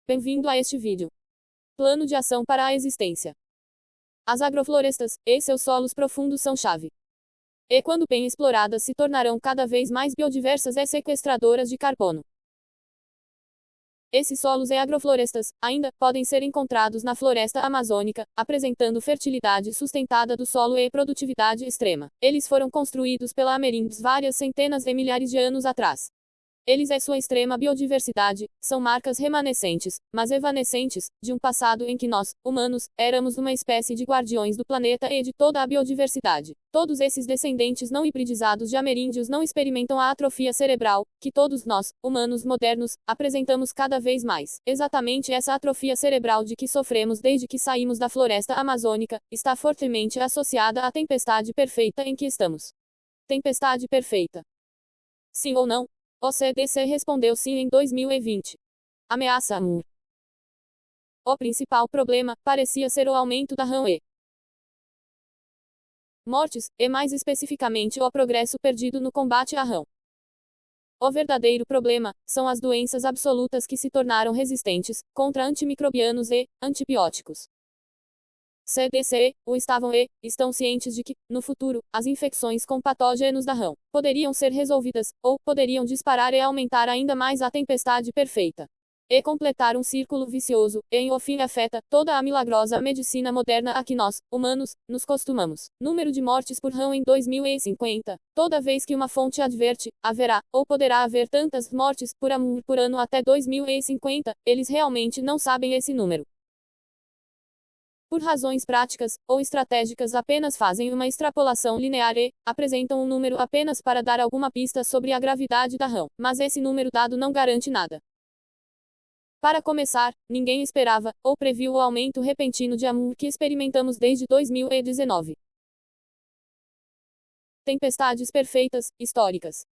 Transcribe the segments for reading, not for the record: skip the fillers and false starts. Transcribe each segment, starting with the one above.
Bem-vindo a este vídeo. Plano de ação para a existência. As agroflorestas e seus solos profundos são chave. E quando bem exploradas se tornarão cada vez mais biodiversas e sequestradoras de carbono. Esses solos e agroflorestas, ainda, podem ser encontrados na floresta amazônica, apresentando fertilidade sustentada do solo e produtividade extrema. Eles foram construídos pela ameríndios várias centenas de milhares de anos atrás. Eles e sua extrema biodiversidade, são marcas remanescentes, mas evanescentes, de um passado em que nós, humanos, éramos uma espécie de guardiões do planeta e de toda a biodiversidade. Todos esses descendentes não hibridizados de ameríndios não experimentam a atrofia cerebral, que todos nós, humanos modernos, apresentamos cada vez mais. Exatamente essa atrofia cerebral de que sofremos desde que saímos da floresta amazônica, está fortemente associada à tempestade perfeita em que estamos. Tempestade perfeita. Sim ou não? O CDC respondeu sim em 2020. Ameaça. O principal problema parecia ser o aumento da rã e mortes, e mais especificamente o progresso perdido no combate à rã. O verdadeiro problema são as doenças absolutas que se tornaram resistentes contra antimicrobianos e antibióticos. CDC, estavam e estão cientes de que, no futuro, as infecções com patógenos da rã poderiam ser resolvidas, ou poderiam disparar e aumentar ainda mais a tempestade perfeita. E completar um círculo vicioso, e em o fim afeta toda a milagrosa medicina moderna a que nós, humanos, nos costumamos. Número de mortes por rã em 2050. Toda vez que uma fonte adverte, haverá, ou poderá haver tantas mortes por ano até 2050, eles realmente não sabem esse número. Por razões práticas, ou estratégicas apenas fazem uma extrapolação linear e apresentam um número apenas para dar alguma pista sobre a gravidade da rã, mas esse número dado não garante nada. Para começar, ninguém esperava, ou previu o aumento repentino de amor que experimentamos desde 2019. Tempestades perfeitas, históricas.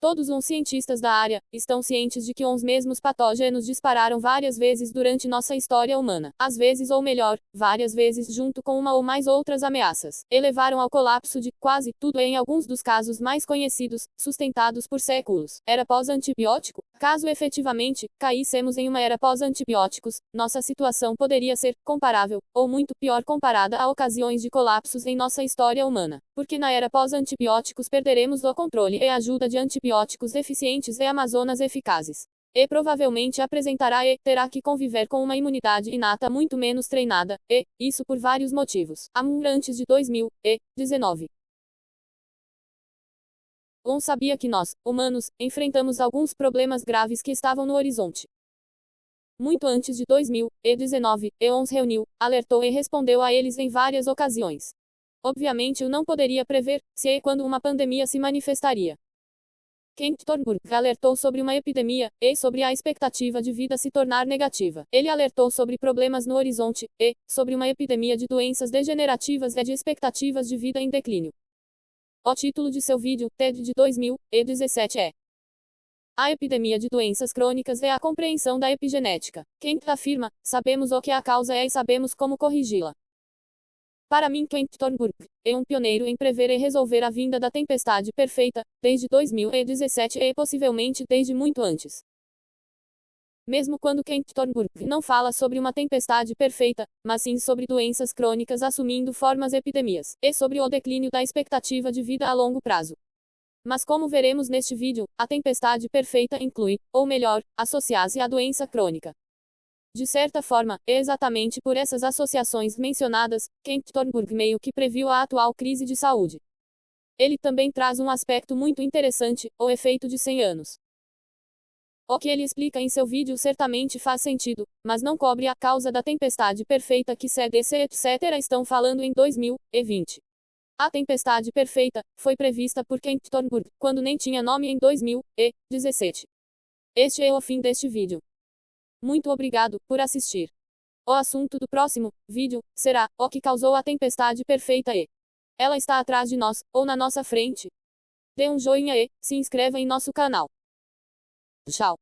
Todos os cientistas da área estão cientes de que os mesmos patógenos dispararam várias vezes durante nossa história humana. Às vezes ou melhor, várias vezes junto com uma ou mais outras ameaças. E levaram ao colapso de quase tudo e em alguns dos casos mais conhecidos, sustentados por séculos. Era pós-antibiótico? Caso efetivamente caíssemos em uma era pós-antibióticos, nossa situação poderia ser comparável, ou muito pior comparada a ocasiões de colapsos em nossa história humana. Porque na era pós-antibióticos perderemos o controle e a ajuda de antibióticos eficientes e amazonas eficazes. E provavelmente apresentará e terá que conviver com uma imunidade inata muito menos treinada, e isso por vários motivos. Antes de 2019. Sabia que nós, humanos, enfrentamos alguns problemas graves que estavam no horizonte. Muito antes de 2019, EONS reuniu, alertou e respondeu a eles em várias ocasiões. Obviamente eu não poderia prever, se e quando uma pandemia se manifestaria. Kent Thornburg alertou sobre uma epidemia, e sobre a expectativa de vida se tornar negativa. Ele alertou sobre problemas no horizonte, e sobre uma epidemia de doenças degenerativas e de expectativas de vida em declínio. O título de seu vídeo, TED de 2017 é A epidemia de doenças crônicas e a compreensão da epigenética. Kent afirma, sabemos o que a causa é e sabemos como corrigi-la. Para mim, Kent Thornburg é um pioneiro em prever e resolver a vinda da tempestade perfeita, desde 2017 e possivelmente desde muito antes. Mesmo quando Kent Thornburg não fala sobre uma tempestade perfeita, mas sim sobre doenças crônicas assumindo formas epidemias, e sobre o declínio da expectativa de vida a longo prazo. Mas como veremos neste vídeo, a tempestade perfeita inclui, ou melhor, associa-se à doença crônica. De certa forma, é exatamente por essas associações mencionadas, Kent Thornburg meio que previu a atual crise de saúde. Ele também traz um aspecto muito interessante, o efeito de 100 anos. O que ele explica em seu vídeo certamente faz sentido, mas não cobre a causa da tempestade perfeita que CDC etc. estão falando em 2020. A tempestade perfeita foi prevista por Kent Thornburg quando nem tinha nome em 2017. Este é o fim deste vídeo. Muito obrigado por assistir. O assunto do próximo vídeo será o que causou a tempestade perfeita e ela está atrás de nós, ou na nossa frente. Dê um joinha e se inscreva em nosso canal. Tchau.